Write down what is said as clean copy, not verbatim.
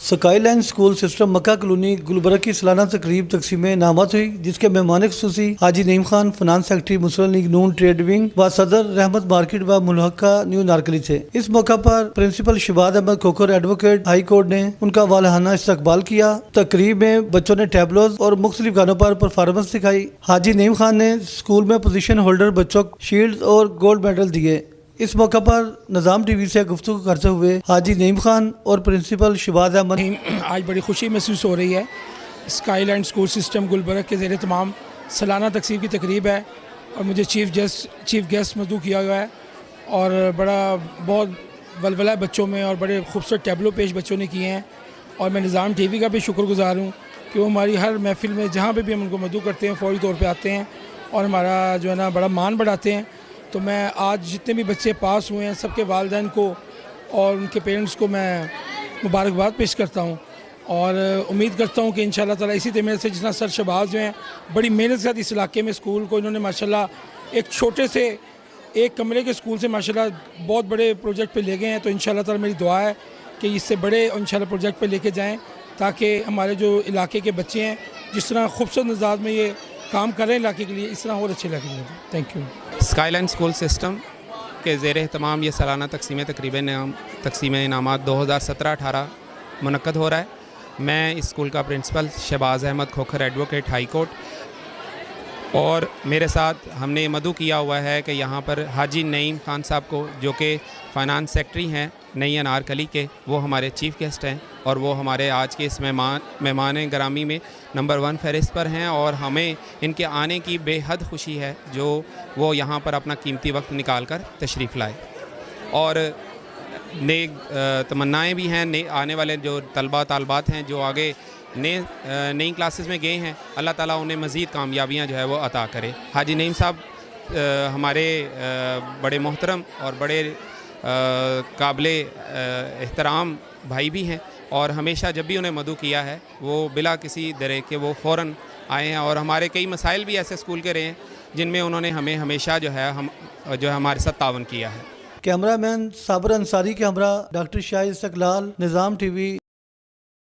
Sky line school system मक्का colony Gulberg की सालाना तकरीब तकसीम इनामात हुई, जिसके मेहमान खुसूसी हाजी नईम खान, फाइनेंस सेक्रेटरी मुस्लिम लीग नून ट्रेड विंग व सदर रहमत मार्केट व मुल्हका न्यू नारकली थे। इस मौका पर principal Shahbaz Ahmed Khokhar advocate high court ने उनका वालहाना इस्तकबाल किया। तकरीब में बच्चों ने टैबलोज और मुख्तलिफ गानों पर परफॉर्मेंस दिखाई। हाजी नईम खान ने स्कूल में पोजीशन होल्डर बच्चों को शील्ड और गोल्ड मेडल दिए। इस मौका पर निज़ाम टीवी से गुफ्तगू करते हुए हाजी नईम खान और प्रिंसिपल शहबाज अहमद, आज बड़ी खुशी महसूस हो रही है। Skyline school system Gulberg के ज़ेरे तमाम सालाना तकसीम की तकरीब है और मुझे चीफ गेस्ट मदऊ किया हुआ है और बहुत वलवला है बच्चों में और बड़े खूबसूरत टैबलो पेश बच्चों ने किए हैं। और मैं निज़ाम टीवी का भी शुक्रगुज़ार हूँ कि वो हमारी हर महफिल में जहाँ पे भी हम उनको मदऊ करते हैं फ़ौरी तौर पे आते हैं और हमारा जो है ना बड़ा मान बढ़ाते हैं। तो मैं आज जितने भी बच्चे पास हुए हैं सबके वालिदैन को और उनके पेरेंट्स को मैं मुबारकबाद पेश करता हूँ और उम्मीद करता हूँ कि इंशाअल्लाह ताला इसी तरह से जितना सर शहबाज जो हैं बड़ी मेहनत के साथ इस इलाके में स्कूल को इन्होंने माशाल्लाह एक छोटे से एक कमरे के स्कूल से माशाल्लाह बहुत बड़े प्रोजेक्ट पे ले गए हैं। तो इंशाअल्लाह ताला मेरी दुआ है कि इससे बड़े इंशाअल्लाह प्रोजेक्ट पे लेके जाएँ ताकि हमारे जो इलाके के बच्चे हैं जिस तरह खूबसूरत अंदाज में ये काम कर रहे हैं इलाके के लिए, इस तरह और अच्छे इलाके के लिए। Thank you. Sky line school system के ज़ेर एहतमाम ये सालाना तकसीम इनामात 2017-18 मुनक्कद हो रहा है। मैं इस स्कूल का principal Shahbaz Ahmed Khokhar advocate high court और मेरे साथ हमने ये मदऊ किया हुआ है कि यहाँ पर हाजी नईम खान साहब को जो कि फाइनेंस सेक्रेटरी हैं नई अनारकली के, वो हमारे चीफ़ गेस्ट हैं और वो हमारे आज के इस मेहमान ग्रामी में नंबर 1 फहरिस्त पर हैं और हमें इनके आने की बेहद खुशी है जो वो यहाँ पर अपना कीमती वक्त निकाल कर तशरीफ़ लाए। और नेक तमन्नाएँ भी हैं आने वाले जो तलबा तालबात हैं जो आगे नई क्लासेस में गए हैं, अल्लाह ताला उन्हें मज़ीद कामयाबियाँ जो है वो अता करे। हाजी नईम साहब हमारे बड़े मोहतरम और बड़े काबिल एहतराम भाई भी हैं और हमेशा जब भी उन्हें मदऊ किया है वो बिला किसी दरे के वो फ़ौरन आए हैं और हमारे कई मसाइल भी ऐसे स्कूल के रहे हैं जिनमें उन्होंने हमें हमेशा जो है हमारे साथ तावन किया है। कैमरामैन साबर अंसारी के हमरा डॉक्टर शाहिद इस्तकलाल, निज़ाम टीवी।